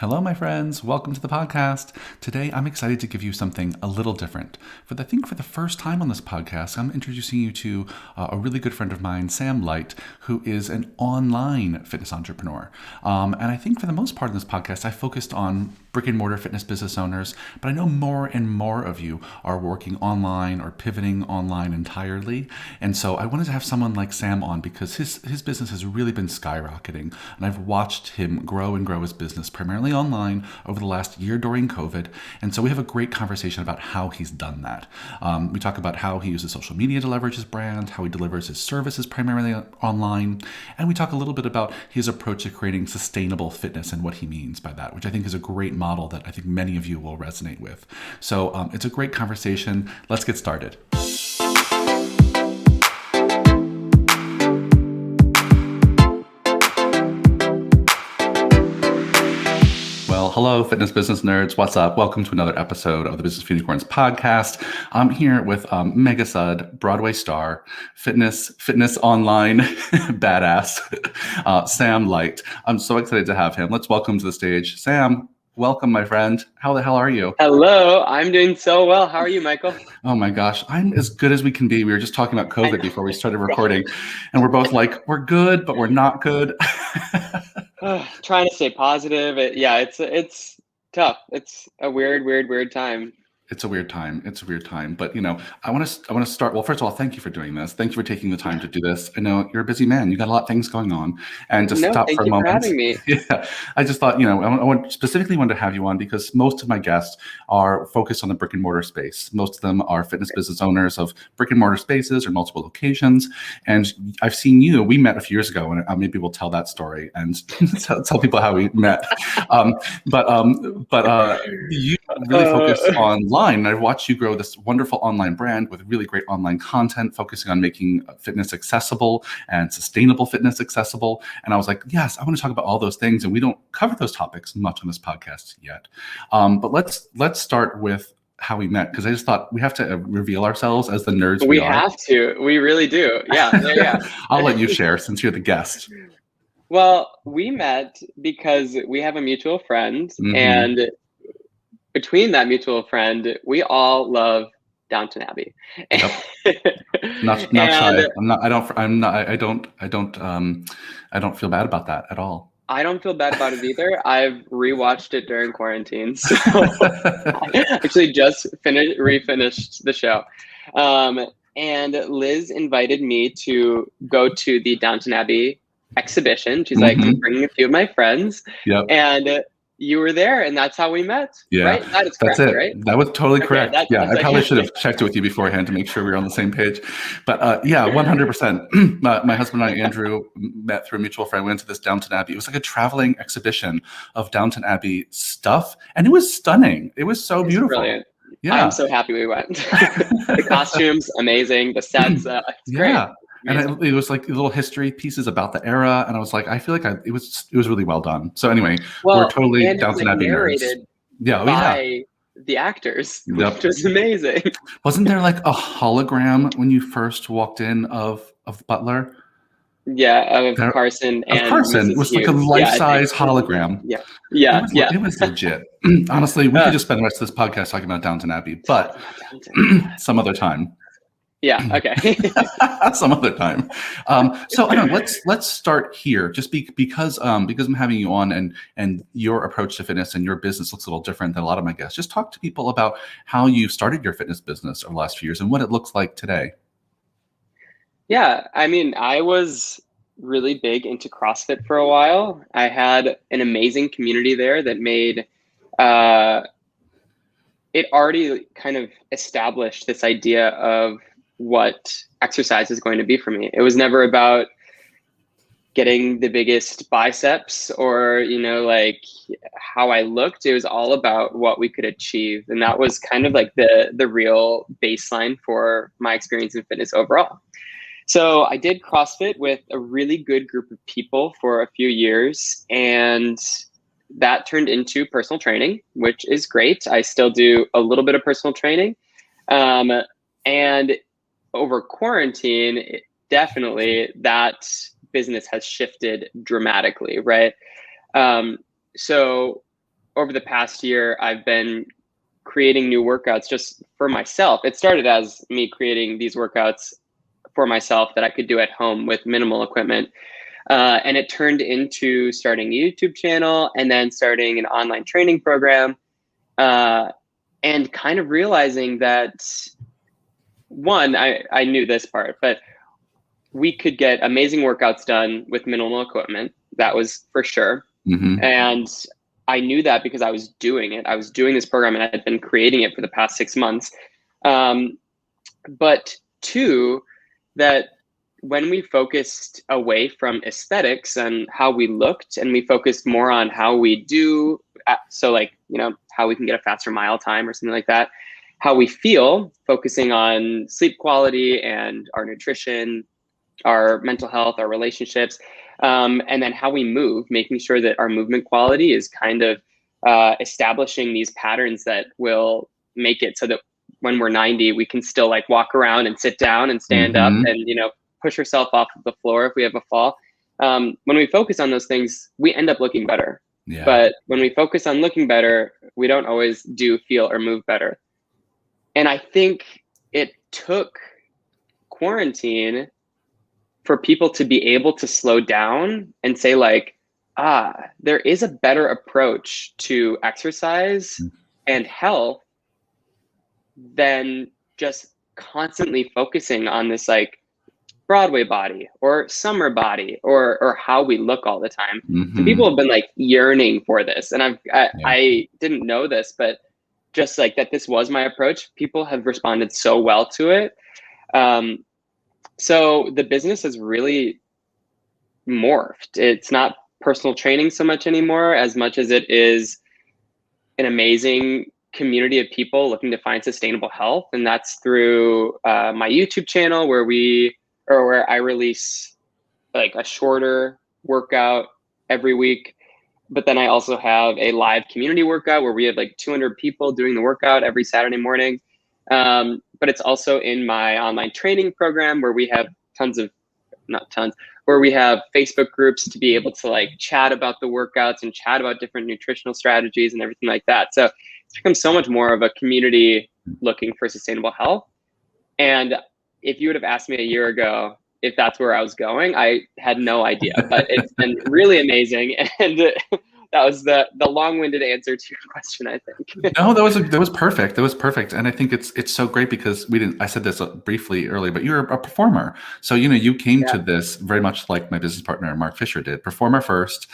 Hello, my friends. Welcome to the podcast. Today, I'm excited to give you something a little different. I think for the first time on this podcast, I'm introducing you to a really good friend of mine, Sam Leicht, who is an online fitness entrepreneur. And I think for the most part in this podcast, I focused on brick and mortar fitness business owners, but I know more and more of you are working online or pivoting online entirely. And so I wanted to have someone like Sam on because his business has really been skyrocketing. And I've watched him grow and grow his business primarily online over the last year during COVID. And so we have a great conversation about how he's done that. We talk about how he uses social media to leverage his brand, how he delivers his services primarily online. And we talk a little bit about his approach to creating sustainable fitness and what he means by that, which I think is a great model that I think many of you will resonate with. So it's a great conversation. Let's get started. Well, hello, fitness business nerds. What's up? Welcome to another episode of the Business Unicorns podcast. I'm here with Mega Sud, Broadway star, fitness online badass, Sam Leicht. I'm so excited to have him. Let's welcome to the stage, Sam. Welcome, my friend. How the hell are you? Hello, I'm doing so well. How are you, Michael? Oh my gosh, I'm as good as we can be. We were just talking about COVID before we started recording, and we're both like, we're good, but we're not good. Trying to stay positive. It's tough. It's a weird time. It's a weird time. But I want to start. Well, first of all, thank you for doing this. Thank you for taking the time to do this. I know you're a busy man. You got a lot of things going on. And to No, stop thank for a you for moment, having me. yeah, I just thought, specifically wanted to have you on because most of my guests are focused on the brick and mortar space. Most of them are fitness business owners of brick and mortar spaces or multiple locations. And I've seen you. We met a few years ago, and maybe we'll tell that story and tell people how we met. But you really focus online. And I've watched you grow this wonderful online brand with really great online content, focusing on making fitness accessible and sustainable fitness accessible. And I was like, yes, I want to talk about all those things. And we don't cover those topics much on this podcast yet. But let's start with how we met, because I just thought we have to reveal ourselves as the nerds we are. We have to. We really do. Yeah. I'll let you share since you're the guest. Well, we met because we have a mutual friend, and between that mutual friend, we all love Downton Abbey. Yep. Not shy. I don't feel bad about that at all. I don't feel bad about it either. I've rewatched it during quarantine, so I actually just refinished the show. And Liz invited me to go to the Downton Abbey exhibition. She's like, I'm bringing a few of my friends. Yep. And you were there, and that's how we met. Yeah, right? That's correct, it. Right? That was totally correct. I probably should have checked checked it with you beforehand to make sure we were on the same page. But 100%. My husband and I, Andrew, met through a mutual friend. We went to this Downton Abbey. It was like a traveling exhibition of Downton Abbey stuff, and it was stunning. It was so beautiful. Brilliant. Yeah, I'm so happy we went. The costumes, amazing. The sets, it's great. And it was like little history pieces about the era, and I was like, I feel like it was really well done. So anyway, we're totally Downton Abbey nerds. By the actors, which was amazing. Wasn't there like a hologram when you first walked in of Butler? Yeah, of Carson and Carson. It was like a life-size hologram. It was legit. Honestly, we could just spend the rest of this podcast talking about Downton Abbey, but some other time. Yeah. Okay. Some other time. So I don't know. Let's start here, just because I'm having you on, and your approach to fitness and your business looks a little different than a lot of my guests. Just talk to people about how you started your fitness business over the last few years and what it looks like today. Yeah, I mean, I was really big into CrossFit for a while. I had an amazing community there that made it already kind of established this idea of what exercise is going to be for me. It was never about getting the biggest biceps or, like how I looked. It was all about what we could achieve. And that was kind of like the real baseline for my experience in fitness overall. So I did CrossFit with a really good group of people for a few years, and that turned into personal training, which is great. I still do a little bit of personal training. And over quarantine, definitely that business has shifted dramatically, right? So over the past year, I've been creating new workouts just for myself. It started as me creating these workouts for myself that I could do at home with minimal equipment. And it turned into starting a YouTube channel and then starting an online training program, and kind of realizing that, one, I knew this part, but we could get amazing workouts done with minimal equipment. That was for sure. Mm-hmm. And I knew that because I was doing it. I was doing this program and I had been creating it for the past 6 months. But two, that when we focused away from aesthetics and how we looked, and we focused more on how we do, so like, how we can get a faster mile time or something like that, how we feel, focusing on sleep quality and our nutrition, our mental health, our relationships, and then how we move, making sure that our movement quality is kind of establishing these patterns that will make it so that when we're 90, we can still like walk around and sit down and stand up Mm-hmm. and, push ourselves off of the floor if we have a fall. When we focus on those things, we end up looking better. Yeah. But when we focus on looking better, we don't always do, feel, or move better. And I think it took quarantine for people to be able to slow down and say like, there is a better approach to exercise and health than just constantly focusing on this like Broadway body or summer body or how we look all the time. So Mm-hmm. people have been like yearning for this, and Yeah. I didn't know this, but just like that, this was my approach. People have responded so well to it. So the business has really morphed. It's not personal training so much anymore, as much as it is an amazing community of people looking to find sustainable health. And that's through my YouTube channel where I release like a shorter workout every week. But then I also have a live community workout where we have like 200 people doing the workout every Saturday morning. But it's also in my online training program where we have where we have Facebook groups to be able to like chat about the workouts and chat about different nutritional strategies and everything like that. So it's become so much more of a community looking for sustainable health. And if you would have asked me a year ago if that's where I was going, I had no idea, but it's been really amazing. And that was the long-winded answer to your question, I think. No, that was perfect. That was perfect, and I think it's so great because we didn't. I said this briefly earlier, but you're a performer, so you came Yeah. to this very much like my business partner Mark Fisher did. Performer first,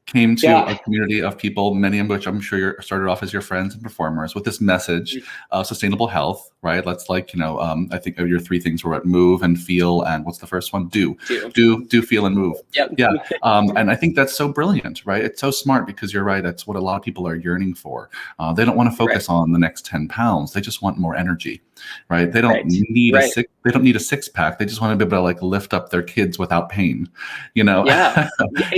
came to Yeah. a community of people, many of which I'm sure you started off as your friends and performers, with this message of sustainable health. Right? Let's I think your three things were what: move and feel, and what's the first one? Do, feel, and move. Yep. Yeah, and I think that's so brilliant, right? It's so smart because you're right. That's what a lot of people are yearning for. They don't want to focus Right. on the next 10 pounds. They just want more energy, right? They don't Right. need Right. they don't need a six pack. They just want to be able to like lift up their kids without pain, Yeah.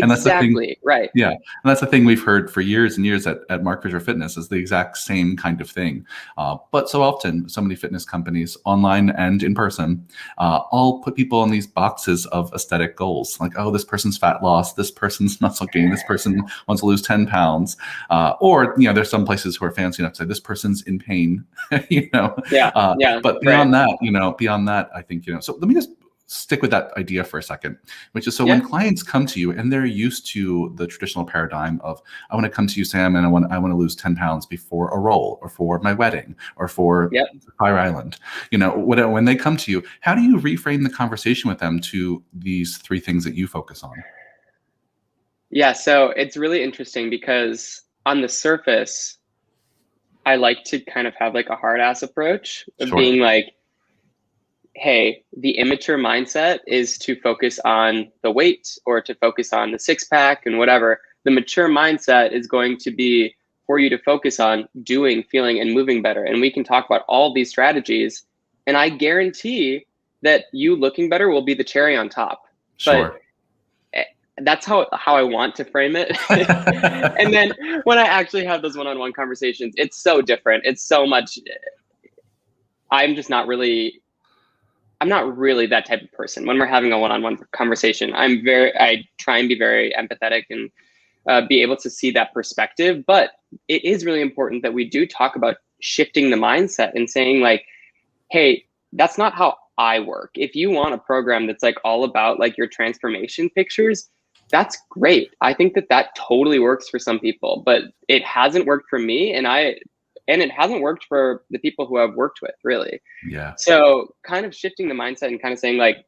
and that's the thing. Exactly. Right. Yeah. And that's the thing we've heard for years and years at Mark Fisher Fitness is the exact same kind of thing. But so often, so many fitness companies, online and in person, all put people in these boxes of aesthetic goals. Like, oh, this person's fat loss, this person's muscle gain, this person wants to lose 10 pounds. Or, there's some places who are fancy enough to say this person's in pain, Yeah. Yeah. But Right. beyond that, I think, so let me just stick with that idea for a second, which is so when Yeah. clients come to you and they're used to the traditional paradigm of, I want to come to you, Sam, and I want to lose 10 pounds before a roll or for my wedding or for Yep. Fire Island. When they come to you, how do you reframe the conversation with them to these three things that you focus on? Yeah. So it's really interesting because on the surface, I like to kind of have like a hard ass approach of Sure. being like, hey, the immature mindset is to focus on the weight or to focus on the six pack and whatever. The mature mindset is going to be for you to focus on doing, feeling, and moving better. And we can talk about all these strategies. And I guarantee that you looking better will be the cherry on top. But Sure. that's how I want to frame it. And then when I actually have those one-on-one conversations, it's so different. It's so much. I'm not really that type of person. When we're having a one-on-one conversation, I try and be very empathetic and be able to see that perspective. But it is really important that we do talk about shifting the mindset and saying like, hey, that's not how I work. If you want a program that's like all about like your transformation pictures, that's great. I think that that totally works for some people, but it hasn't worked for me, and it hasn't worked for the people who I've worked with, really. Yeah. So kind of shifting the mindset and kind of saying like,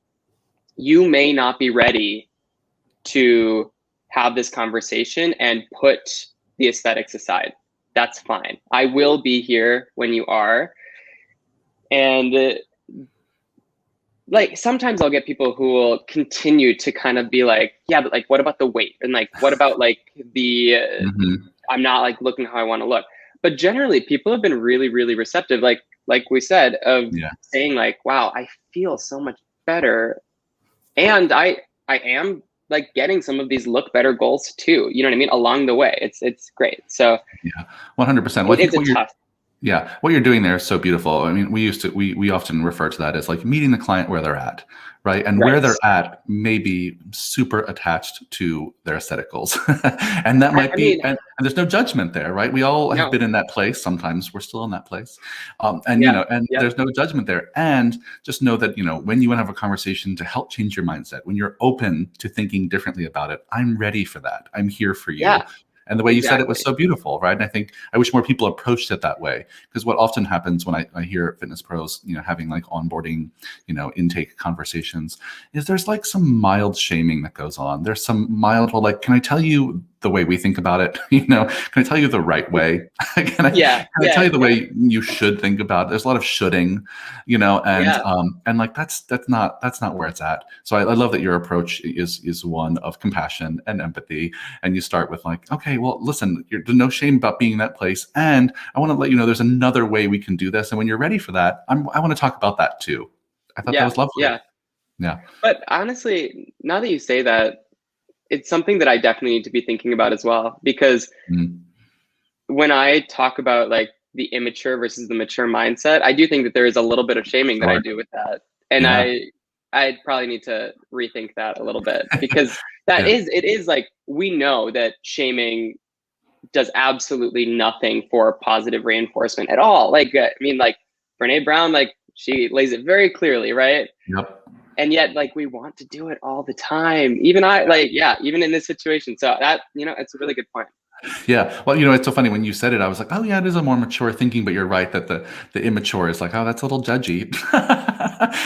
you may not be ready to have this conversation and put the aesthetics aside. That's fine. I will be here when you are. And like sometimes I'll get people who will continue to kind of be like, yeah, but like, what about the weight? And like, what about like the, I'm not like looking how I want to look. But generally people have been really, really receptive. Like we said, of saying like, wow, I feel so much better. And I am like getting some of these look better goals too. You know what I mean? Along the way, it's great. So yeah, 100%. Well, it's a tough. Yeah, what you're doing there is so beautiful. I mean, we often refer to that as like meeting the client where they're at, right? And where they're at may be super attached to their aesthetic goals, and that might be. And there's no judgment there, right? We all have been in that place. Sometimes we're still in that place, and there's no judgment there. And just know that when you want to have a conversation to help change your mindset, when you're open to thinking differently about it, I'm ready for that. I'm here for you. Yeah. And the way you said it was so beautiful, right? And I wish more people approached it that way, because what often happens when I hear fitness pros, having like onboarding, intake conversations, is there's like some mild shaming that goes on. There's some mild, well, like, can I tell you the way we think about it? Can I tell you the right way? Can I tell you the way you should think about it? There's a lot of shoulding, and like that's not where it's at. So I love that your approach is one of compassion and empathy, and you start with like, okay, well, listen, there's no shame about being in that place, and I want to let you know there's another way we can do this, and when you're ready for that, I want to talk about that too. I thought that was lovely. Yeah. But honestly, now that you say that, it's something that I definitely need to be thinking about as well, because when I talk about like the immature versus the mature mindset, I do think that there is a little bit of shaming that I do with that. And I probably need to rethink that a little bit, because it is like, we know that shaming does absolutely nothing for positive reinforcement at all. Like, I mean, like Brene Brown, like she lays it very clearly, right? Yep. And yet, like, we want to do it all the time. Even even in this situation. So that, it's a really good point. Yeah. Well, it's so funny when you said it, I was like, oh yeah, it is a more mature thinking, but you're right that the immature is like, oh, that's a little judgy.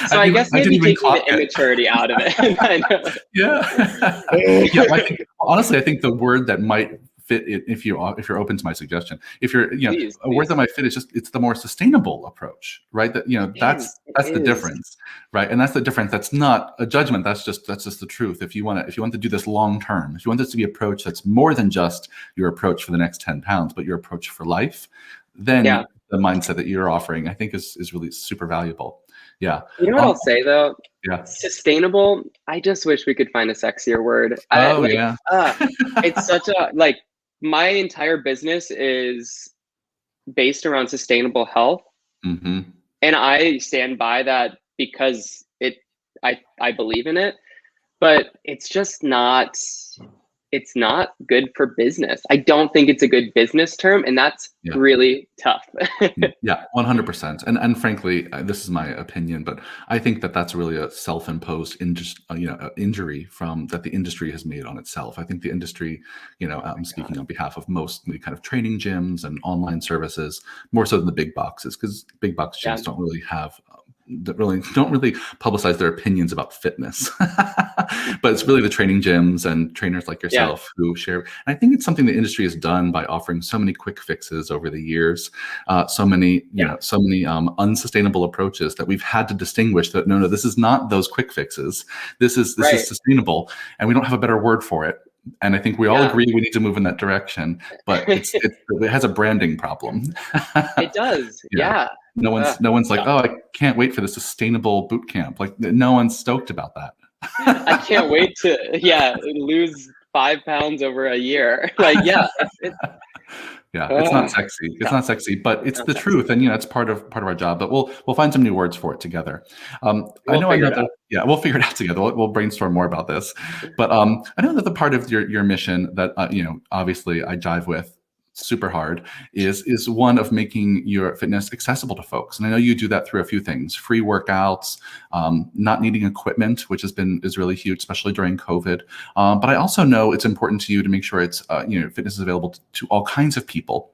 So I guess maybe taking the immaturity out of it. I know. Yeah. Well, honestly, I think the word that might fit it, if you're open to my suggestion, if you're please. Word that might fit is it's the more sustainable approach, right? That that's the difference, right? And that's the difference. That's not a judgment. That's just the truth. If you want to do this long term, if you want this to be an approach that's more than just your approach for the next 10 pounds, but your approach for life, then the mindset that you're offering, I think, is really super valuable. Yeah. You know what I'll say though? Yeah. Sustainable. I just wish we could find a sexier word. It's such a my entire business is based around sustainable health. And I stand by that because I believe in it, but it's just not good for business. I don't think it's a good business term, and that's really tough. Yeah, 100%. And frankly, this is my opinion, but I think that that's really a self-imposed injury that the industry has made on itself. I think the industry, I'm speaking on behalf of most kind of training gyms and online services, more so than the big boxes, because big box gyms don't really have that don't really publicize their opinions about fitness, but it's really the training gyms and trainers like yourself who share. And I think it's something the industry has done by offering so many quick fixes over the years, so many unsustainable approaches that we've had to distinguish that no, this is not those quick fixes. This is sustainable, and we don't have a better word for it. And I think we all agree we need to move in that direction, but it has a branding problem. It does. Yeah. No one's like, oh, I can't wait for the sustainable boot camp. Like, no one's stoked about that. I can't wait to lose 5 pounds over a year. Like, Yeah, it's not Ugh, sexy. It's tough. not sexy, but it's Not the sexy. truth, and it's part of our job. But we'll find some new words for it together. I We'll know figure it another. out. Yeah, we'll figure it out together. We'll brainstorm more about this. But I know another part of your mission that obviously I jive with super hard is one of making your fitness accessible to folks. And I know you do that through a few things: free workouts, not needing equipment, which is really huge, especially during COVID. But I also know it's important to you to make sure it's fitness is available to all kinds of people.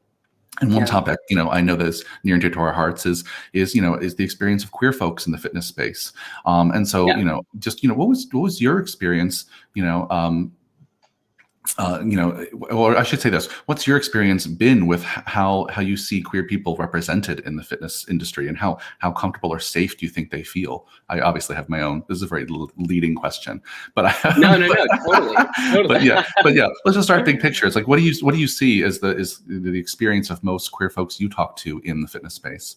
And one Yeah. topic, I know that is near and dear to our hearts is the experience of queer folks in the fitness space. And so, Yeah. just what was your experience, or I should say this: what's your experience been with how you see queer people represented in the fitness industry, and how comfortable or safe do you think they feel? I obviously have my own. This is a very leading question, but No, no, no, totally. Totally. but yeah, let's just start big picture. It's like what do you see as the experience of most queer folks you talk to in the fitness space?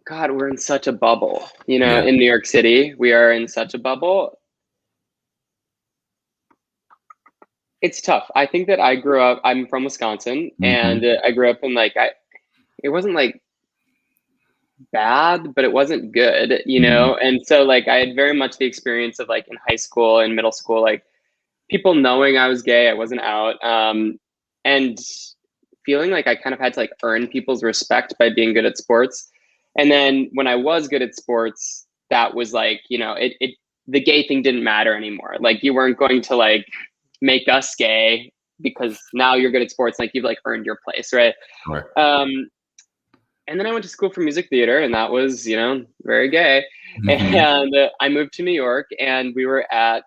God, we're in such a bubble. Yeah. In New York City, we are in such a bubble. It's tough. I think that I'm from Wisconsin, Hmm. and I grew up in it wasn't like bad, but it wasn't good, Hmm. And so like I had very much the experience of like in high school and middle school, like people knowing I was gay, I wasn't out, and feeling like I kind of had to like earn people's respect by being good at sports. And then when I was good at sports, that was like, it the gay thing didn't matter anymore. Like you weren't going to like make us gay because now you're good at sports, like you've like earned your place, right? Sure. Um, and then I went to school for music theater, and that was, very gay. Hmm. And I moved to New York, and I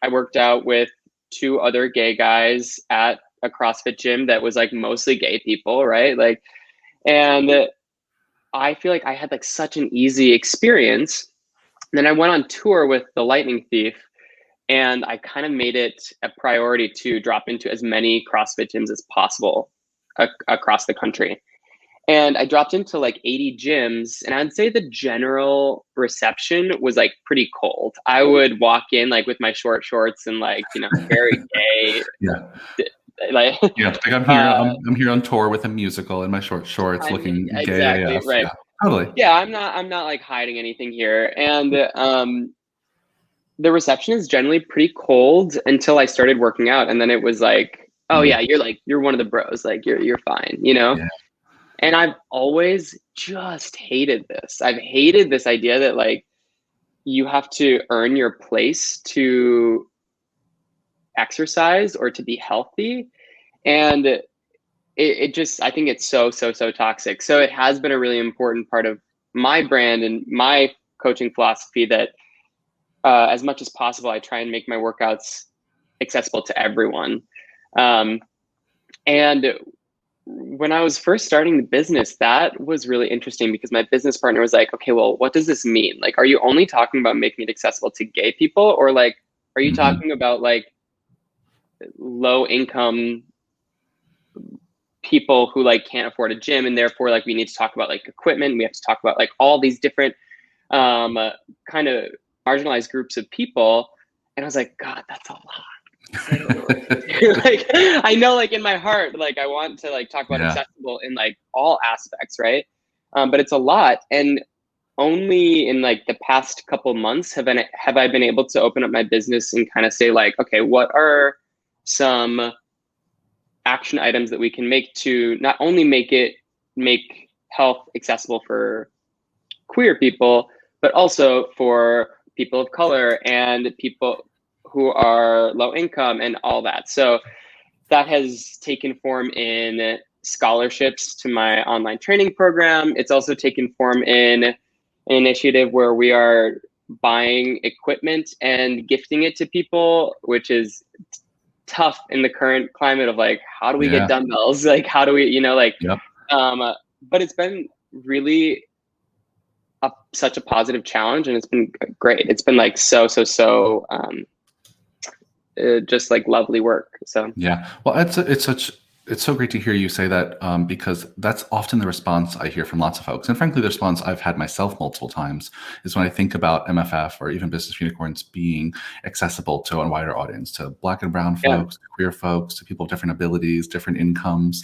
worked out with two other gay guys at a CrossFit gym that was like mostly gay people, right? Like, and I feel like I had like such an easy experience. And then I went on tour with the Lightning Thief, and I kind of made it a priority to drop into as many CrossFit gyms as possible across the country. And I dropped into like 80 gyms, and I'd say the general reception was like pretty cold. I would walk in like with my short shorts and like, very gay, Yeah. like, Yeah. Like uh, I'm here on tour with a musical in my short shorts, I mean, looking gay exactly, AF. right. Yeah. Totally. Yeah, I'm not like hiding anything here. And the reception is generally pretty cold until I started working out. And then it was like, oh Mm. yeah, you're one of the bros. Like you're fine. Yeah. And I've always just hated this. I've hated this idea that like you have to earn your place to exercise or to be healthy. And it just, I think it's so, so, so toxic. So it has been a really important part of my brand and my coaching philosophy that as much as possible, I try and make my workouts accessible to everyone. Um, and when I was first starting the business, that was really interesting because my business partner was like, okay, well, what does this mean? Like, are you only talking about making it accessible to gay people? Or like, are you Hmm. talking about like low income people who like can't afford a gym and therefore like we need to talk about like equipment. We have to talk about like all these different uh, kind of marginalized groups of people. And I was like, God, that's a lot. I don't know what to do. Like I know like in my heart, like I want to like talk about Yeah. accessible in like all aspects, right? But it's a lot. And only in like the past couple months have I been able to open up my business and kind of say like, okay, what are some action items that we can make to not only make health accessible for queer people, but also for people of color and people who are low income and all that. So that has taken form in scholarships to my online training program. It's also taken form in an initiative where we are buying equipment and gifting it to people, which is tough in the current climate of like, how do we get Yeah. dumbbells? Like, how do we, Yep. um, but it's been really such a positive challenge, and it's been great. It's been like so just like lovely work. So Yeah. Well, it's such It's so great to hear you say that, because that's often the response I hear from lots of folks. And frankly, the response I've had myself multiple times is when I think about MFF or even Business Unicorns being accessible to a wider audience, to Black and brown Yeah. folks, to queer folks, to people of different abilities, different incomes.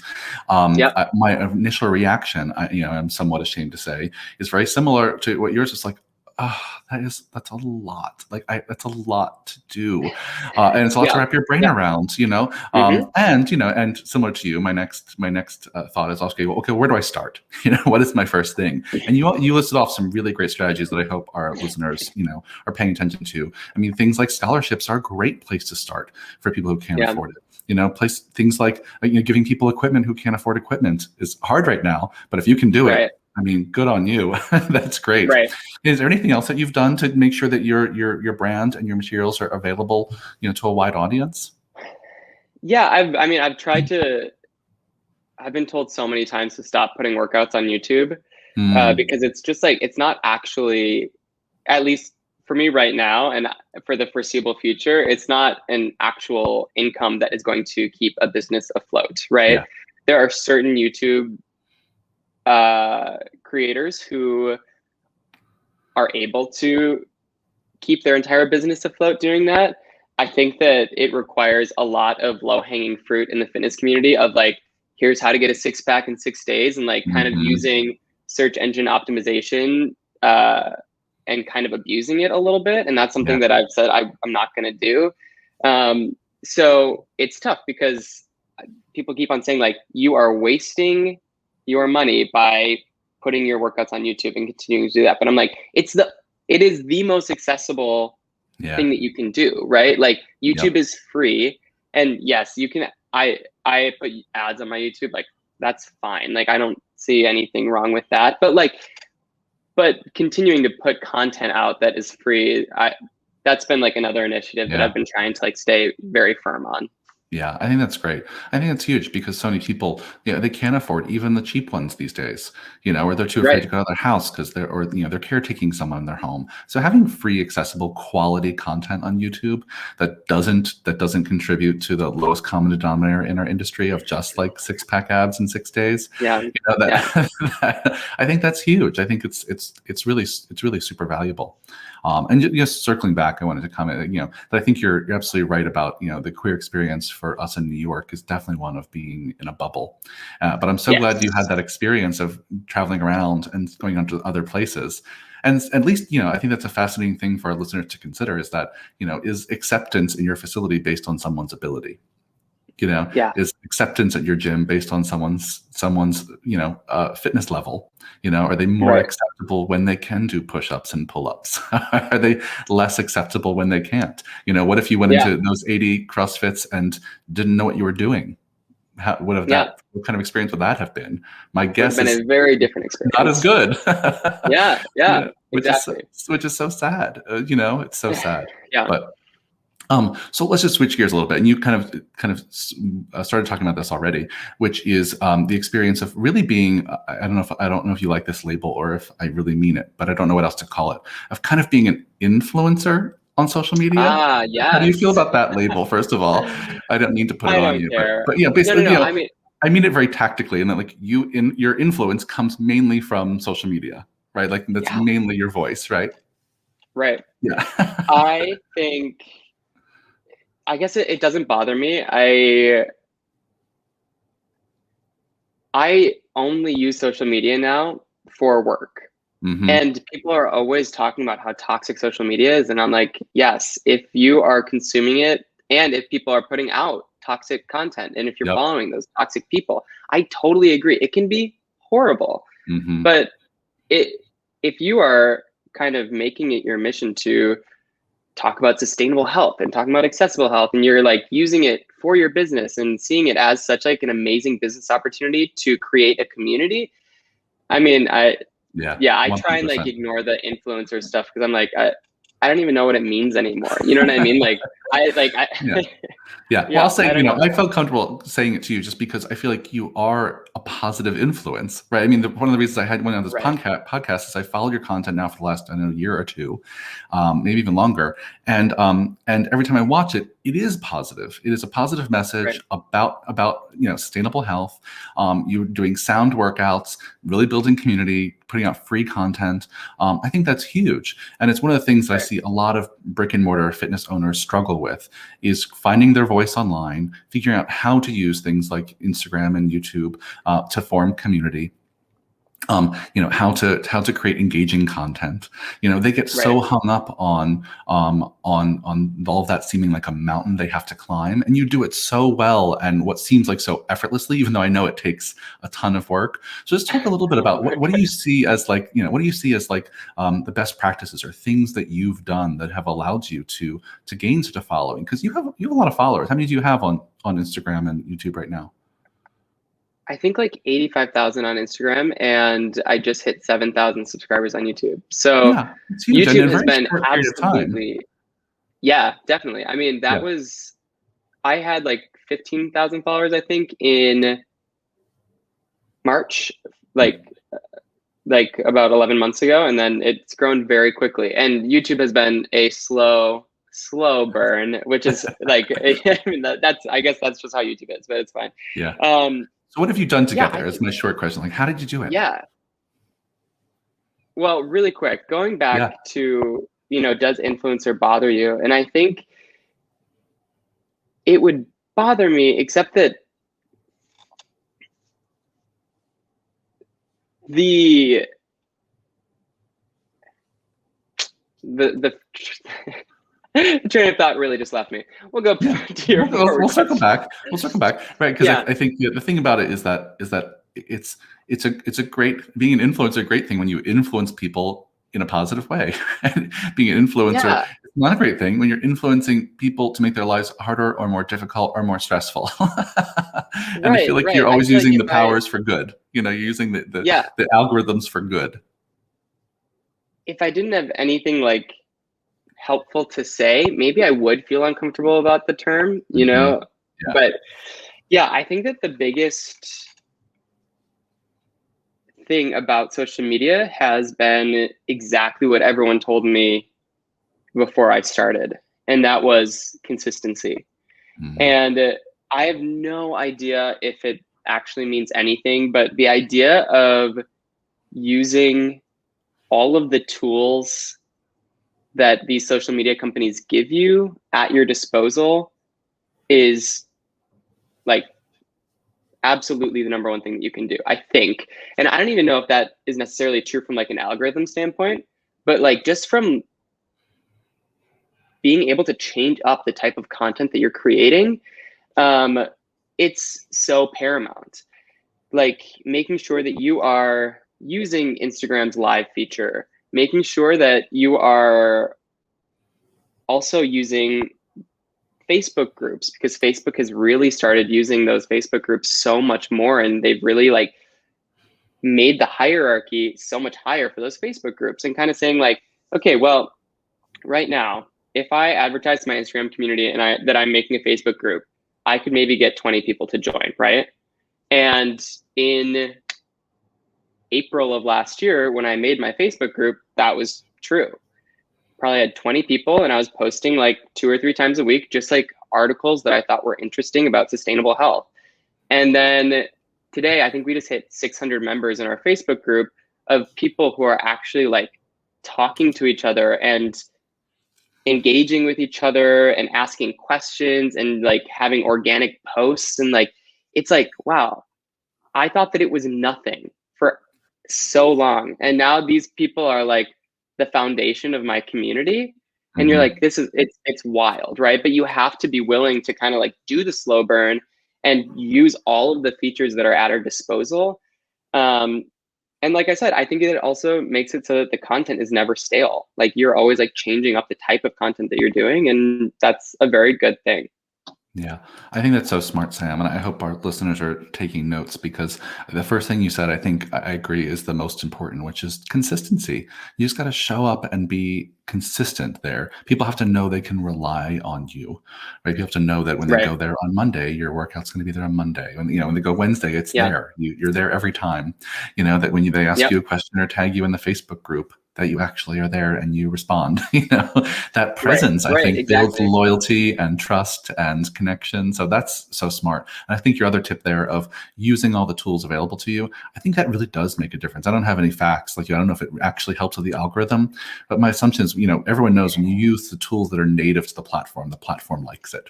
Yep. My initial reaction, I'm somewhat ashamed to say, is very similar to what yours is like. Oh, that's a lot. That's a lot to do, and it's a lot to Yeah. wrap your brain Yeah. around. Hmm. And similar to you, my next thought is also, okay, where do I start? What is my first thing? And you listed off some really great strategies that I hope our listeners, are paying attention to. I mean, things like scholarships are a great place to start for people who can't Yeah. afford it. Place things like giving people equipment who can't afford equipment is hard right now, but if you can do it, Right. I mean, good on you. That's great. Right. Is there anything else that you've done to make sure that your brand and your materials are available, to a wide audience? Yeah. I mean, I've been told so many times to stop putting workouts on YouTube, Mm, because it's just like, it's not actually, at least for me right now and for the foreseeable future, it's not an actual income that is going to keep a business afloat, right? yeah. There are certain YouTube creators who are able to keep their entire business afloat doing that. I think that it requires a lot of low hanging fruit in the fitness community of like, here's how to get a six pack in 6 days, and like kind of Hmm. using search engine optimization, uh, and kind of abusing it a little bit. And that's Yeah. something that I've said I'm not going to do. So it's tough because people keep on saying like, you are wasting your money by putting your workouts on YouTube and continuing to do that. But I'm like, it is the most accessible Yeah. thing that you can do, right? Like YouTube Yep. is free, and yes, you can. I put ads on my YouTube, like that's fine. Like I don't see anything wrong with that. But continuing to put content out that is free, that's been like another initiative that I've Yeah. been trying to like stay very firm on. Yeah, I think that's great. I think that's huge because so many people, they can't afford even the cheap ones these days, or they're too afraid Right. to go to their house because they're caretaking someone in their home. So having free, accessible, quality content on YouTube that doesn't contribute to the lowest common denominator in our industry of just like six-pack abs in 6 days, Yeah. Yeah. I think that's huge. I think it's really super valuable. And just circling back, I wanted to comment, that I think you're absolutely right about, the queer experience for us in New York is definitely one of being in a bubble. But I'm so glad you had Yes. that experience of traveling around and going on to other places. And at least, I think that's a fascinating thing for our listeners to consider is that, is acceptance in your facility based on someone's ability? Yeah. Is acceptance at your gym based on someone's fitness level? Are they more Right. acceptable when they can do push-ups and pull-ups? Are they less acceptable when they can't? What if you went Yeah. into those 80 CrossFits and didn't know what you were doing? Yeah. What kind of experience would that have been? My Would have guess been is a very different not as experience. good. Yeah. Yeah. Which is Exactly. which is so sad. It's so sad. Yeah. But so let's just switch gears a little bit, and you kind of started talking about this already, which is the experience of really being. I don't know if you like this label or if I really mean it, but I don't know what else to call it. Of kind of being an influencer on social media. Ah, How do you feel yes. about that label? First of all, I don't mean to put it I on don't you, but care. yeah, No, no, basically, no. I mean, I mean it very tactically, and that like your influence comes mainly from social media, right? Like that's yeah, mainly your voice, right? right. Yeah. I think, I guess it doesn't bother me. I only use social media now for work. Hmm. And people are always talking about how toxic social media is. And I'm like, yes, if you are consuming it and if people are putting out toxic content and if you're Yep. following those toxic people, I totally agree. It can be horrible. Hmm. But it if you are kind of making it your mission to talk about sustainable health and talking about accessible health, and you're like using it for your business and seeing it as such like an amazing business opportunity to create a community. I mean, Yeah, yeah, I try and like 100%. ignore the influencer stuff because I'm like, I don't even know what it means anymore. You know what I mean? I Yeah. Yeah. Well, I'll yeah, say, I don't know. I felt comfortable saying it to you just because I feel like you are a positive influence, right? I mean, one of the reasons I went on this Right, podcast is I followed your content now for the last, I don't know, year or two, maybe even longer. And every time I watch it, it is positive. It is a positive message right, about sustainable health. You're doing sound workouts, really building community, putting out free content. I think that's huge. And it's one of the things that I right. see a lot of brick and mortar fitness owners struggle with is finding their voice online, figuring out how to use things like Instagram and YouTube to form community. How to create engaging content. They get Right. so hung up on all of that seeming like a mountain they have to climb, and you do it so well and what seems like so effortlessly, even though I know it takes a ton of work. So just talk a little bit about what do you see as like, what do you see as like the best practices or things that you've done that have allowed you to gain such a following? Because you have a lot of followers. How many do you have on Instagram and YouTube right now? I think like 85,000 on Instagram, and I just hit 7,000 subscribers on YouTube. So Yeah, it's huge, and in YouTube a has very been short period of time. absolutely, yeah, definitely. I mean, Yeah. I had like 15,000 followers, I think, in March, like about 11 months ago, and then it's grown very quickly. And YouTube has been a slow burn, which is like, I mean, that's, I guess that's just how YouTube is, but it's fine. Yeah. Um, So what have you done yeah, together? Is my short question. Like, how did you do it? yeah. Well, really quick, going Yeah. back to, does influencer bother you? And I think it would bother me, except that the the the train of thought really just left me. We'll go Yeah. to your We'll forward circle question. back. We'll circle back, right? Because Yeah, I think the thing about it is that it's a great being an influencer. A great thing when you influence people in a positive way. And being an influencer yeah, is not a great thing when you're influencing people to make their lives harder or more difficult or more stressful. And I feel right, like right. you're I always feel like using if the I, powers for good. You're using yeah, the algorithms for good. if I didn't have anything like helpful to say, maybe I would feel uncomfortable about the term, Hmm. Yeah. But yeah, I think that the biggest thing about social media has been exactly what everyone told me before I started, and that was consistency. Hmm. And I have no idea if it actually means anything, but the idea of using all of the tools that these social media companies give you at your disposal is like absolutely the number one thing that you can do, I think. And I don't even know if that is necessarily true from like an algorithm standpoint, but like just from being able to change up the type of content that you're creating, um, it's so paramount. Like making sure that you are using Instagram's live feature, making sure that you are also using Facebook groups, because Facebook has really started using those Facebook groups so much more, and they've really like made the hierarchy so much higher for those Facebook groups, and kind of saying like, okay, well, right now, if I advertise to my Instagram community and I'm making a Facebook group, I could maybe get 20 people to join, right? And in April of last year, when I made my Facebook group, that was true. Probably had 20 people, and I was posting like 2 or 3 times a week, just like articles that I thought were interesting about sustainable health. And then today, I think we just hit 600 members in our Facebook group of people who are actually like talking to each other and engaging with each other and asking questions and like having organic posts. And like, it's like, wow, I thought that it was nothing for so long. And now these people are like the foundation of my community. And you're like, Hmm. it's wild, right? But you have to be willing to kind of like do the slow burn and use all of the features that are at our disposal. Um, and like I said, I think it also makes it so that the content is never stale. Like you're always like changing up the type of content that you're doing, and that's a very good thing. Yeah, I think that's so smart, Sam, and I hope our listeners are taking notes because the first thing you said, I think I agree, is the most important, which is consistency. You just got to show up and be consistent there. People have to know they can rely on you, right? People have to know that when they Right. go there on Monday, your workout's going to be there on Monday. When, when they go Wednesday, it's Yeah. there. You're there every time. That when they ask Yep. you a question or tag you in the Facebook group, that you actually are there and you respond. That Right. presence, I Right. think, builds Exactly. loyalty and trust and connection. So that's so smart. And I think your other tip there of using all the tools available to you, I think that really does make a difference. I don't have any facts like you. I don't know if it actually helps with the algorithm, but my assumption is, everyone knows when you use the tools that are native to the platform likes it.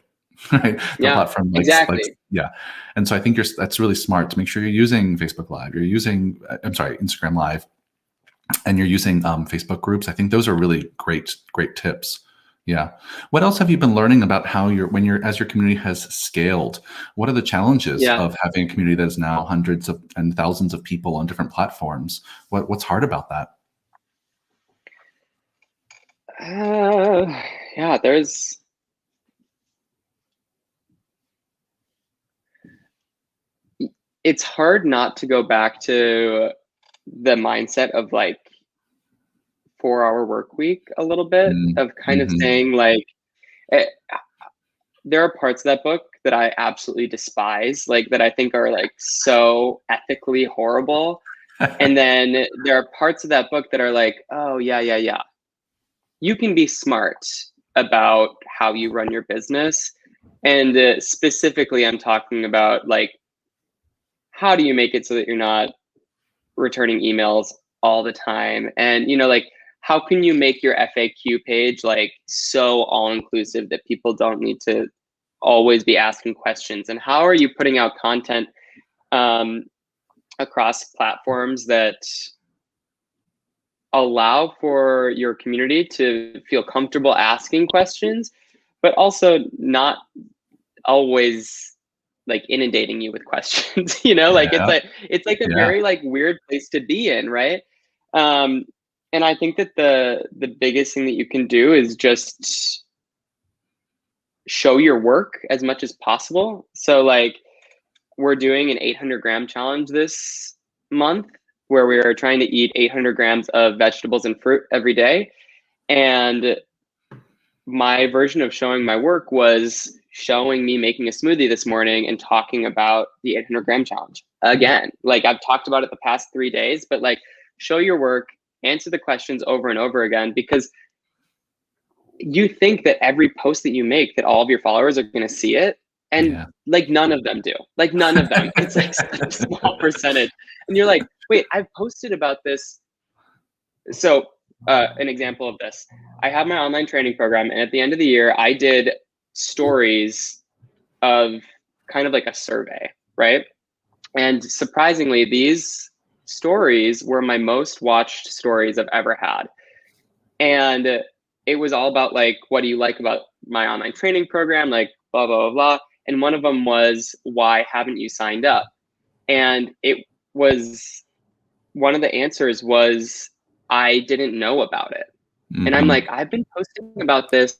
Right? The Yeah. platform likes, Exactly. yeah. And so I think that's really smart to make sure you're using Facebook Live, you're using, Instagram Live, and you're using Facebook groups. I think those are really great tips. Yeah. What else have you been learning about how as your community has scaled? What are the challenges Yeah. of having a community that is now hundreds of and thousands of people on different platforms? What's hard about that? Uh, yeah. It's hard not to go back to the mindset of like 4-hour work week a little bit, of kind of Mm-hmm. saying like, eh, there are parts of that book that I absolutely despise, like that I think are like so ethically horrible. And then there are parts of that book that are like, oh yeah, yeah, yeah. You can be smart about how you run your business. And specifically, I'm talking about like, how do you make it so that you're not returning emails all the time? And, like, how can you make your FAQ page like so all inclusive that people don't need to always be asking questions? And how are you putting out content um, across platforms that allow for your community to feel comfortable asking questions, but also not always like inundating you with questions? Like Yeah. it's like a Yeah. very like weird place to be in, right? um and I think that the biggest thing that you can do is just show your work as much as possible. So like, we're doing an 800-gram challenge this month where we are trying to eat 800 grams of vegetables and fruit every day. And my version of showing my work was showing me making a smoothie this morning and talking about the 800-gram challenge again. Like, I've talked about it the past 3 days, but like, show your work, answer the questions over and over again, because you think that every post that you make, that all of your followers are going to see it. And Yeah. like, none of them do. Like, none of them. It's like such a small percentage. And you're like, wait, I've posted about this. So, an example of this, I have my online training program. And at the end of the year, I did stories of kind of like a survey, right? And surprisingly, these stories were my most watched stories I've ever had. And it was all about like, what do you like about my online training program? Like, blah, blah, blah, blah. And one of them was, why haven't you signed up? And it was, one of the answers was, I didn't know about it. And I'm Mm-hmm. like, I've been posting about this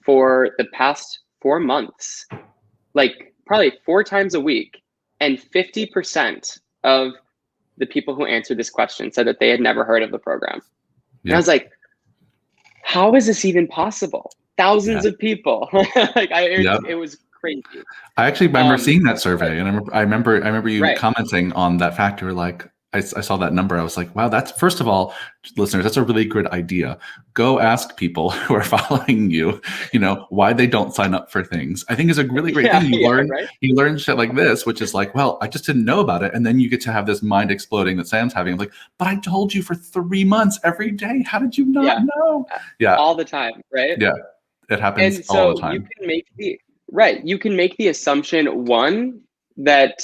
for the past 4 months, like probably 4 times a week. And 50% of the people who answered this question said that they had never heard of the program. And I was Yep. like, how is this even possible? Yeah. Thousands of people. Like, Yep. it was crazy. I actually remember Um, seeing that but survey, and I remember you right. commenting on that fact. You were like, I saw that number. I was like, wow, that's first of all, listeners, that's a really good idea. Go ask people who are following you, why they don't sign up for things. I think is a really great thing. Yeah, yeah, right. You learn shit like this, which is like, well, I just didn't know about it, and then you get to have this mind exploding that Sam's having. Like, but I told you for 3 months every day. How did you not Yeah, know? Yeah, all the time, right? yeah, it happens And all so the time. you can make the assumption, one, that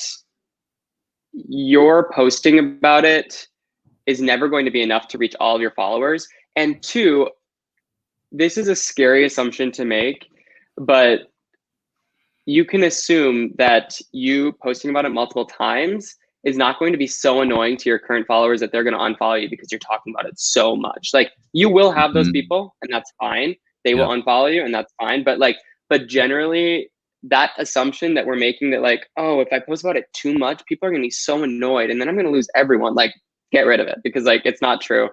your posting about it is never going to be enough to reach all of your followers. And two, this is a scary assumption to make, but you can assume that you posting about it multiple times is not going to be so annoying to your current followers that they're going to unfollow you because you're talking about it so much. Like, you will have those Hmm. people, and that's fine. They will Yep. unfollow you, and that's fine. But generally, that assumption that we're making, that like, oh, if I post about it too much, people are going to be so annoyed, and then I'm going to lose everyone. Like, get rid of it, because like, it's not true.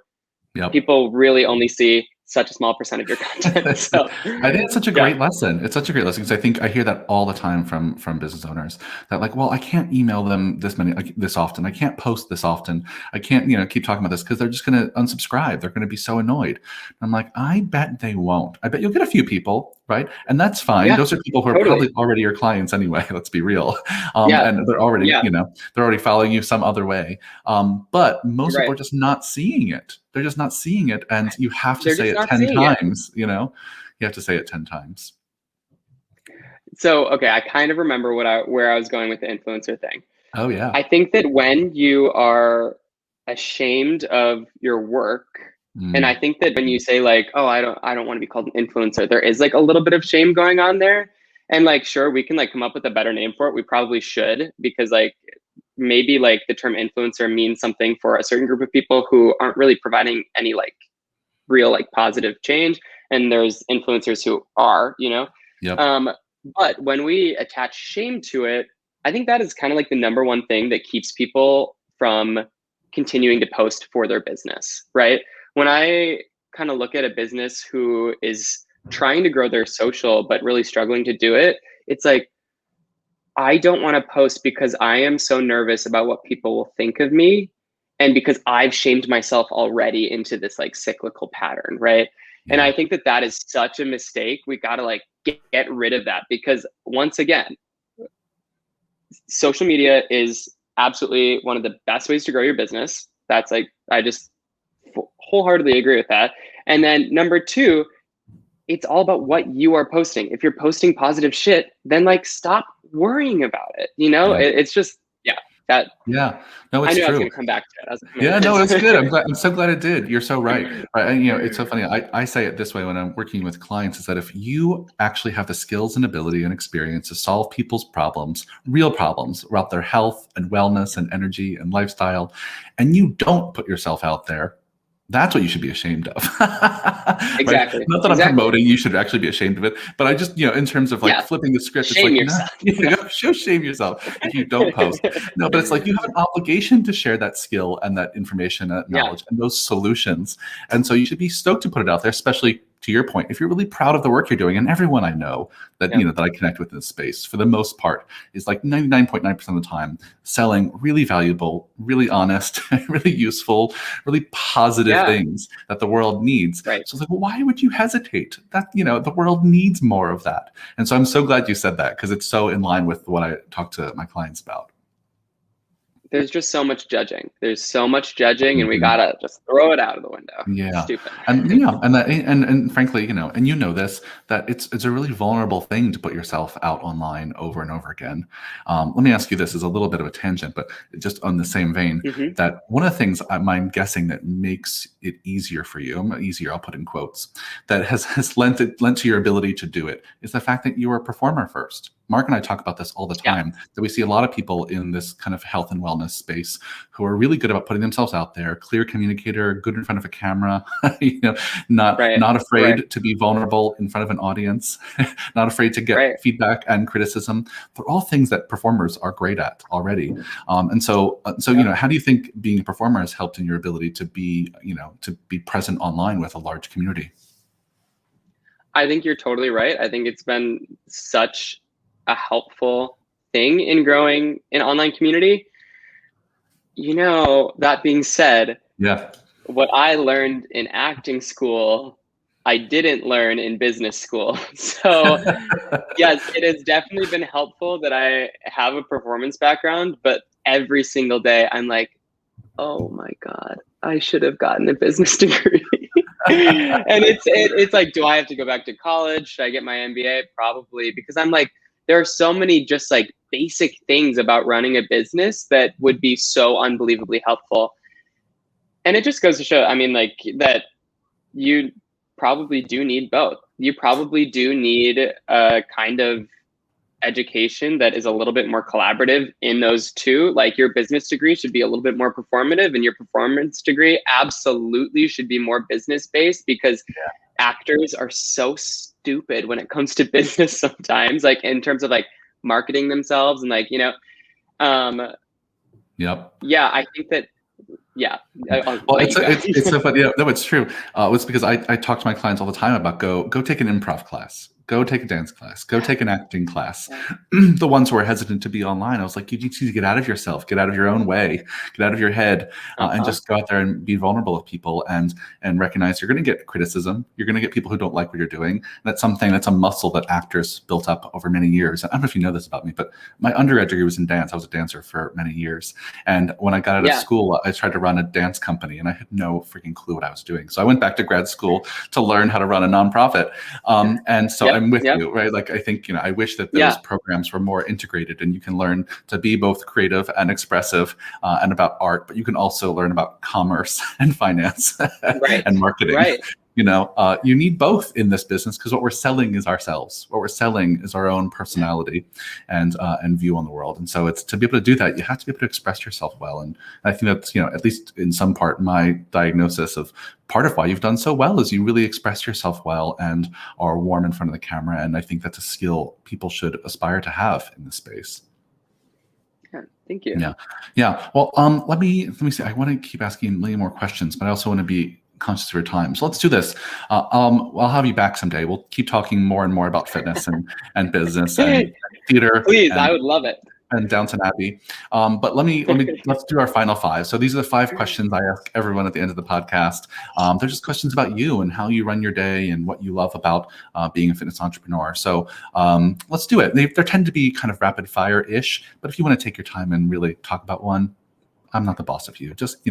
Yep. People really only see such a small percent of your content. So I think it's such a yeah, great lesson. It's such a great lesson because I think I hear that all the time from business owners that like, well, I can't email them this often. I can't post this often. I can't, keep talking about this because they're just going to unsubscribe. They're going to be so annoyed. And I'm like, I bet they won't. I bet you'll get a few people, right? And that's fine. yeah, Those are people who are totally. probably already your clients anyway. Let's be real. Yeah, And they're already, yeah, they're already following you some other way. But most you're people right. are just not seeing it. They're just not seeing it, and you have to They're say just it not 10 seeing it. times. You have to say it 10 times. So okay, I kind of remember where I was going with the influencer thing. Oh yeah. I think that when you are ashamed of your work, and I Mm, think that when you say like, "Oh, I don't want to be called an influencer," there is like a little bit of shame going on there. And like, sure, we can like come up with a better name for it. We probably should, because like maybe like the term influencer means something for a certain group of people who aren't really providing any like real like positive change, and there's influencers who are, yep. um, but when we attach shame to it, I think that is kind of like the number one thing that keeps people from continuing to post for their business, right? When I kind of look at a business who is trying to grow their social but really struggling to do it, it's like, I don't want to post because I am so nervous about what people will think of me, and because I've shamed myself already into this like cyclical pattern, right? And I Yeah. think that that is such a mistake. We got to like get rid of that, because once again, social media is absolutely one of the best ways to grow your business. That's like, I just wholeheartedly agree with that. And then number two, it's all about what you are posting. If you're posting positive shit, then like stop worrying about it. Yeah. It's just, yeah, that Yeah. No, I it's knew I was true. going to come back to it. I was like, Yeah, no, it's good. man, I'm so glad it did. You're so right. Right. And it's so funny. I say it this way when I'm working with clients is that if you actually have the skills and ability and experience to solve people's problems, real problems about their health and wellness and energy and lifestyle, and you don't put yourself out there, that's what you should be ashamed of. Right. exactly, Not that I'm exactly. promoting, you should actually be ashamed of it. But I just, in terms of like Yeah, flipping the script, it's shame like, no, yourself. No. show shame yourself if you don't post. No, but it's like you have an obligation to share that skill and that information, that Yeah, knowledge, and those solutions. And so you should be stoked to put it out there, especially to your point, if you're really proud of the work you're doing. And everyone I know that, yeah, that I connect with in this space, for the most part, is like 99.9% of the time selling really valuable, really honest, really useful, really positive yeah, things that the world needs. right. So it's like, well, why would you hesitate? That, the world needs more of that. And so I'm so glad you said that because it's so in line with what I talk to my clients about. There's just so much judging. There's so much judging, and we Mhm. gotta just throw it out of the window. It's Yeah. stupid. And and frankly, and this, that it's a really vulnerable thing to put yourself out online over and over again. Let me ask you this as a little bit of a tangent, but just on the same vein, Hmm. that one of the things I'm guessing that makes it easier for you, easier, I'll put in quotes, that has lent to your ability to do it is the fact that you were a performer first. Mark and I talk about this all the Yeah, time, that we see a lot of people in this kind of health and wellness space who are really good about putting themselves out there, clear communicator, good in front of a camera, not right, not right, afraid to be vulnerable in front of an audience, not afraid to get right. feedback and criticism. They're all things that performers are great at already. And so Yeah. how do you think being a performer has helped in your ability to be, to be present online with a large community? I think you're totally right. I think it's been such a helpful thing in growing an online community. That being said, Yeah. what I learned in acting school, I didn't learn in business school. So, yes, it has definitely been helpful that I have a performance background, but every single day I'm like, oh my God, I should have gotten a business degree. And it's like, do I have to go back to college? Should I get my MBA? Probably, because I'm like, there are so many just like basic things about running a business that would be so unbelievably helpful. And it just goes to show, I mean, like that you probably do need both. You probably do need a kind of education that is a little bit more collaborative in those two. Like your business degree should be a little bit more performative, and your performance degree absolutely should be more business based, because actors are so stupid when it comes to business sometimes, like in terms of like marketing themselves and like, um, Yep. yeah, I think that Yeah, I'll Well, let you go. it's so funny. Yeah, no, it's true. It's because I talk to my clients all the time about go take an improv class, go take a dance class, go take an acting class. Yeah, The ones who are hesitant to be online, I was like, you need to get out of yourself, get out of your own way, get out of your head, and uh-huh. just go out there and be vulnerable with people and recognize you're going to get criticism. You're going to get people who don't like what you're doing. That's something that's a muscle that actors built up over many years. And I don't know if you know this about me, but my undergrad degree was in dance. I was a dancer for many years. And when I got out of Yeah, school, I tried to run a dance company and I had no freaking clue what I was doing. So I went back to grad school to learn how to run a nonprofit. And so yep, I'm with yep, you, right? Like, I think, I wish that those yeah, programs were more integrated and you can learn to be both creative and expressive and about art, but you can also learn about commerce and finance right, and marketing. right. You need both in this business because what we're selling is ourselves. What we're selling is our own personality and view on the world. And so it's to be able to do that, you have to be able to express yourself well. And I think that's, at least in some part, my diagnosis of part of why you've done so well is you really express yourself well and are warm in front of the camera. And I think that's a skill people should aspire to have in this space. Yeah, thank you. Yeah. Yeah. Well, let me see. I want to keep asking many more questions, but I also want to be conscious of your time. So let's do this. I'll have you back someday. We'll keep talking more and more about fitness and business and theater Please, I and would love it. Downton Abbey. But let's do our final five. So these are the five questions I ask everyone at the end of the podcast. They're just questions about you and how you run your day and what you love about being a fitness entrepreneur. So let's do it. They tend to be kind of rapid fire-ish, but if you want to take your time and really talk about one, I'm not the boss of you. Just,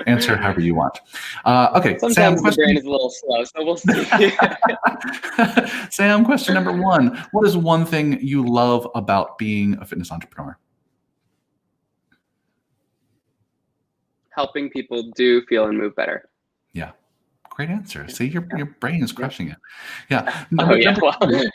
answer however you want. Okay, Sam, Sometimes the brain is a little slow, so we'll see. Sam, question number one. What is one thing you love about being a fitness entrepreneur? Helping people do, feel, and move better. Yeah. Great answer. See, your brain is Yeah. crushing it. Yeah. Oh, yeah. Number Well, two.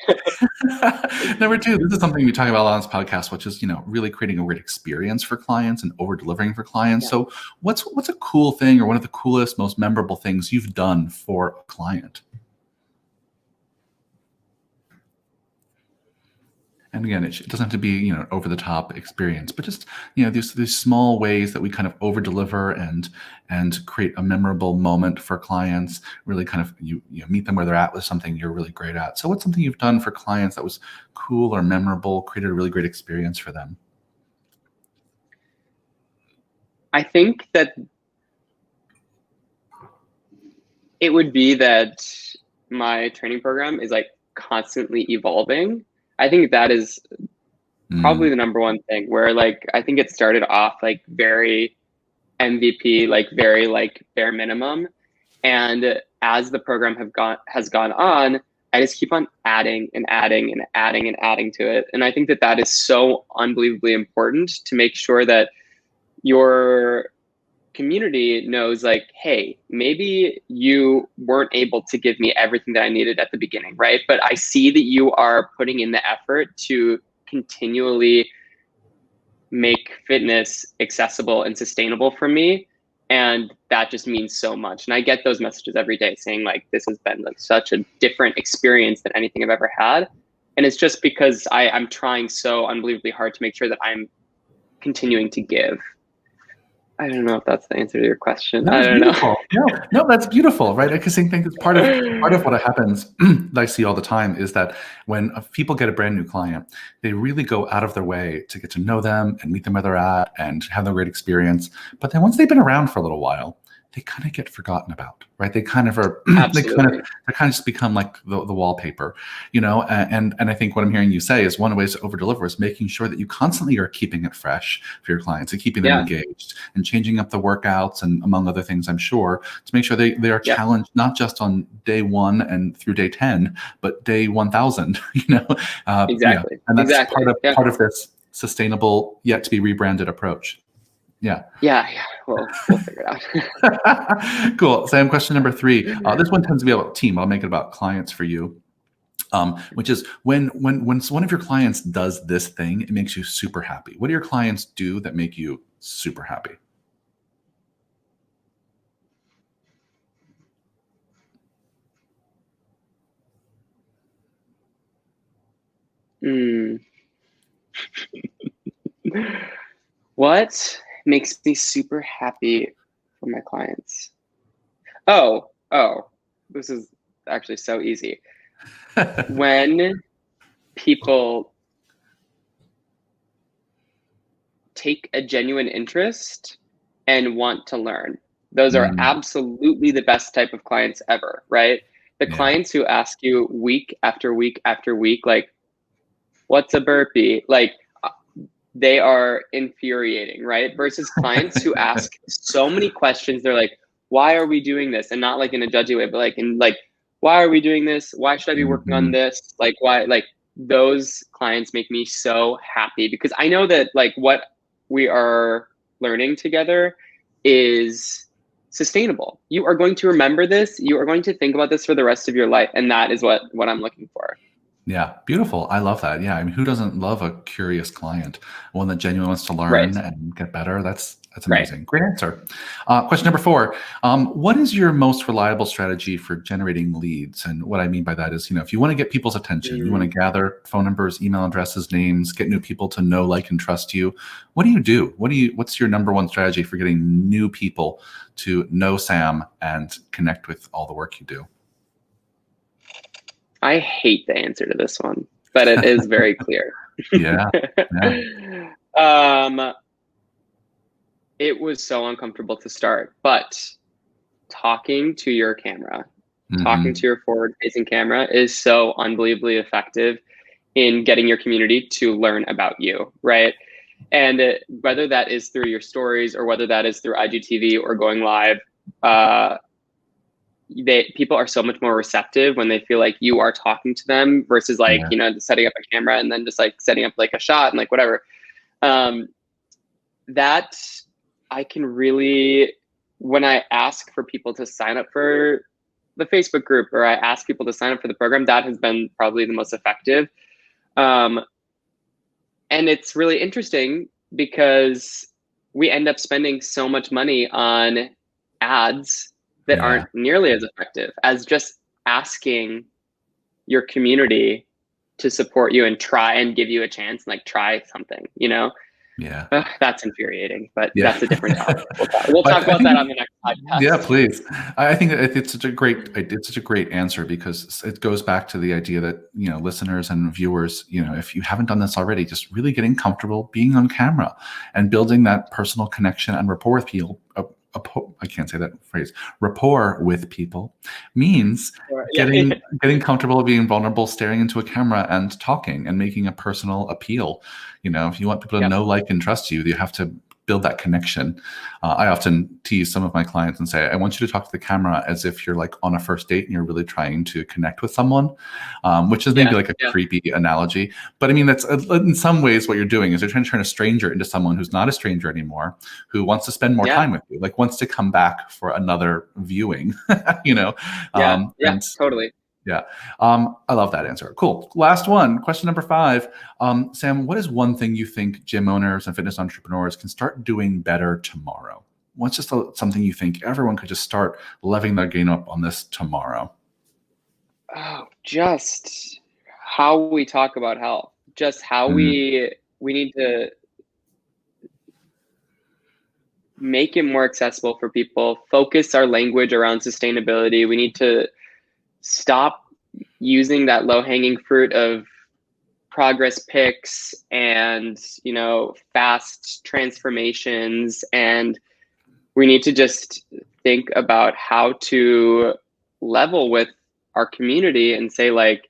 Number two, this is something we talk about a lot on this podcast, which is, really creating a great experience for clients and over delivering for clients. yeah. So what's a cool thing or one of the coolest, most memorable things you've done for a client? And again, it doesn't have to be, over the top experience, but just, these small ways that we kind of over deliver and create a memorable moment for clients, really kind of, you meet them where they're at with something you're really great at. So what's something you've done for clients that was cool or memorable, created a really great experience for them? I think that it would be that my training program is like constantly evolving. I think that is probably the number one thing where like I think it started off like very MVP, like very like bare minimum. And as the program has gone on, I just keep on adding and adding and adding and adding to it. And I think that that is so unbelievably important to make sure that your community knows like, hey, maybe you weren't able to give me everything that I needed at the beginning, right? But I see that you are putting in the effort to continually make fitness accessible and sustainable for me. And that just means so much. And I get those messages every day saying like, this has been like such a different experience than anything I've ever had. And it's just because I'm trying so unbelievably hard to make sure that I'm continuing to give. I don't know if that's the answer to your question. That I was don't beautiful. know. No, that's beautiful, right? Because I think it's part of what happens that I see all the time is that when people get a brand new client, they really go out of their way to get to know them and meet them where they're at and have a great experience. But then once they've been around for a little while, they kind of get forgotten about, right? They kind of are, Absolutely. they kind of just become like the wallpaper, and I think what I'm hearing you say is one of the ways to over deliver is making sure that you constantly are keeping it fresh for your clients and keeping them Yeah. engaged and changing up the workouts and among other things, I'm sure, to make sure they are Yeah. challenged not just on day 1 and through day 10, but day 1000, Exactly. And that's Exactly. part of this sustainable yet to be rebranded approach. Yeah. Yeah. Well, we'll figure it out. Cool. Sam, question number 3. This one tends to be about team. I'll make it about clients for you. Which is when one of your clients does this thing, it makes you super happy. What do your clients do that make you super happy? Mm. What makes me super happy for my clients. Oh, this is actually so easy. When people take a genuine interest and want to learn, those are Mm, absolutely the best type of clients ever, right? The yeah. clients who ask you week after week after week, like, what's a burpee? Like, they are infuriating, right? Versus clients who ask so many questions. They're like, why are we doing this? And not like in a judgy way, but like in like, why are we doing this? Why should I be working on Mhm. this? Like, why? Like, those clients make me so happy because I know that like what we are learning together is sustainable. You are going to remember this. You are going to think about this for the rest of your life. And that is what I'm looking for. Yeah, beautiful. I love that. Yeah, I mean, who doesn't love a curious client, one that genuinely wants to Right. learn and get better? That's Right. amazing. Great answer. Question number 4. What is your most reliable strategy for generating leads? And what I mean by that is, if you want to get people's attention, you want to Mm. gather phone numbers, email addresses, names, get new people to know, like, and trust you. What do you do? What's your number one strategy for getting new people to know Sam and connect with all the work you do? I hate the answer to this one, but it is very clear. Yeah. Yeah. um, it was so uncomfortable to start, but talking to your camera, talking Hmm. to your forward facing camera is so unbelievably effective in getting your community to learn about you, right? And whether that is through your stories or whether that is through IGTV or going live, uh, people are so much more receptive when they feel like you are talking to them versus like Yeah. setting up a camera and then just like setting up like a shot and like whatever. um that I can really, when I ask for people to sign up for the Facebook group or I ask people to sign up for the program, that has been probably the most effective. um and it's really interesting because we end up spending so much money on ads that Yeah. aren't nearly as effective as just asking your community to support you and try and give you a chance and like try something. Yeah. Ugh, that's infuriating, but Yeah. that's a different topic. We'll talk I about that on think, the next yeah, podcast. please. I think it's such a great answer because it goes back to the idea that, listeners and viewers, if you haven't done this already, just really getting comfortable being on camera and building that personal connection and rapport with people. I can't say that phrase. Rapport with people means Or, yeah. getting comfortable being vulnerable, staring into a camera and talking and making a personal appeal. If you want people to Yep. know, like, and trust you, you have to build that connection. I often tease some of my clients and say, I want you to talk to the camera as if you're like on a first date and you're really trying to connect with someone, which is maybe Yeah. like a Yeah. creepy analogy. But I mean, that's in some ways what you're doing is you're trying to turn a stranger into someone who's not a stranger anymore, who wants to spend more Yeah. time with you, like wants to come back for another viewing, you know? Yeah. Yeah. And Totally. yeah, I love that answer. Cool. Last one, question number 5. Sam, what is one thing you think gym owners and fitness entrepreneurs can start doing better tomorrow? What's just something you think everyone could just start leveling their game up on this tomorrow? Oh, just how we talk about health, just how Mm, we need to make it more accessible for people, focus our language around sustainability. We need to stop using that low hanging fruit of progress pics and fast transformations, and we need to just think about how to level with our community and say like,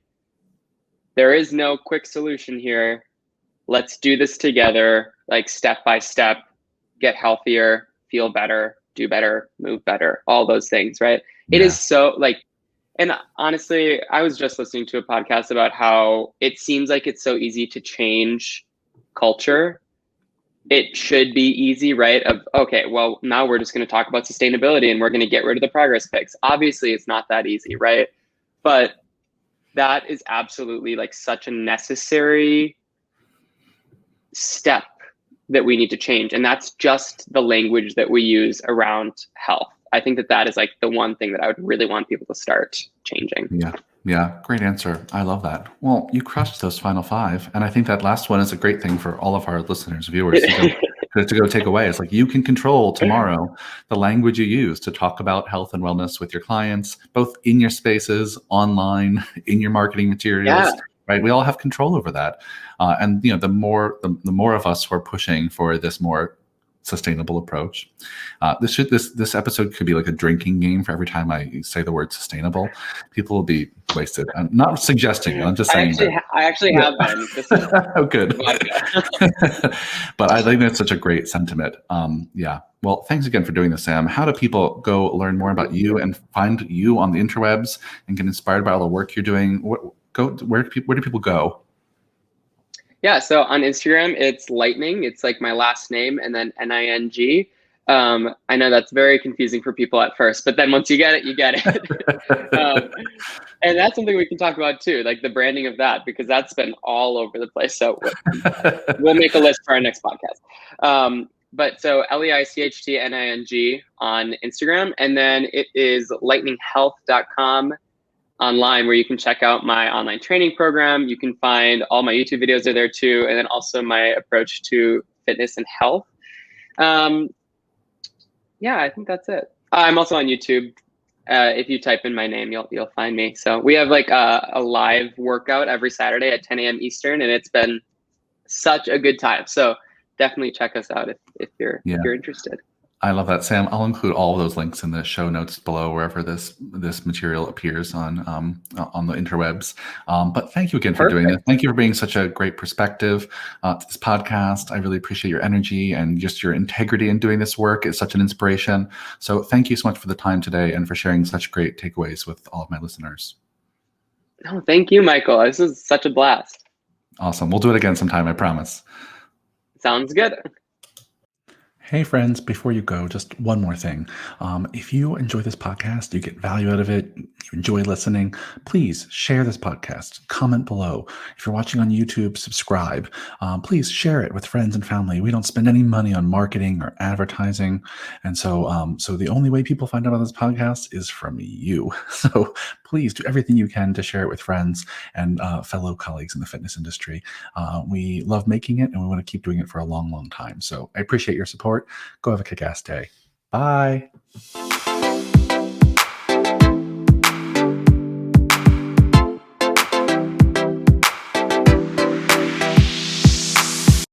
there is no quick solution here. Let's do this together, like step by step, get healthier, feel better, do better, move better, all those things, right? It is yeah, so like, and honestly, I was just listening to a podcast about how it seems like it's so easy to change culture. It should be easy, right? Of, okay, well, now we're just going to talk about sustainability and we're going to get rid of the progress pics. Obviously, it's not that easy, right? But that is absolutely like such a necessary step that we need to change. And that's just the language that we use around health. I think that that is like the one thing that I would really want people to start changing. yeah, yeah. Great answer. I love that. Well, you crushed those final 5, and I think that last one is a great thing for all of our listeners, viewers to go to go take away. It's like you can control tomorrow the language you use to talk about health and wellness with your clients, both in your spaces, online, in your marketing Yeah. materials. Right? We all have control over that, and the more of us who are pushing for this more sustainable approach. This episode could be like a drinking game for every time I say the word sustainable. People will be wasted. I'm not suggesting it. I'm just saying that. I actually have been. This is Oh, good. vodka. But I think that's such a great sentiment. Yeah. Well, thanks again for doing this, Sam. How do people go learn more about you and find you on the interwebs and get inspired by all the work you're doing? Where do people go? Yeah, so on Instagram, it's Lightning. It's like my last name and then Ning. I know that's very confusing for people at first, but then once you get it, you get it. And that's something we can talk about too, like the branding of that, because that's been all over the place. So we'll make a list for our next podcast. But so LEICHTNING on Instagram, and then it is lightninghealth.com online, where you can check out my online training program. You can find all my YouTube videos are there too, and then also my approach to fitness and health. Yeah, I think that's it. I'm also on YouTube. If you type in my name, you'll find me. So we have like a live workout every Saturday at 10 a.m. Eastern, and it's been such a good time. So definitely check us out if you're interested. I love that, Sam. I'll include all of those links in the show notes below, wherever this material appears on the interwebs. But thank you again for doing this. Thank you for being such a great perspective to this podcast. I really appreciate your energy and just your integrity in doing this work. It's such an inspiration. So thank you so much for the time today and for sharing such great takeaways with all of my listeners. Oh, thank you, Michael. This is such a blast. Awesome. We'll do it again sometime, I promise. Sounds good. Hey friends, before you go, just one more thing. If you enjoy this podcast, you get value out of it, you enjoy listening, please share this podcast, comment below. If you're watching on YouTube, subscribe. Please share it with friends and family. We don't spend any money on marketing or advertising. And so the only way people find out about this podcast is from you. So please do everything you can to share it with friends and fellow colleagues in the fitness industry. We love making it and we want to keep doing it for a long, long time. So I appreciate your support. Go have a kick-ass day. Bye.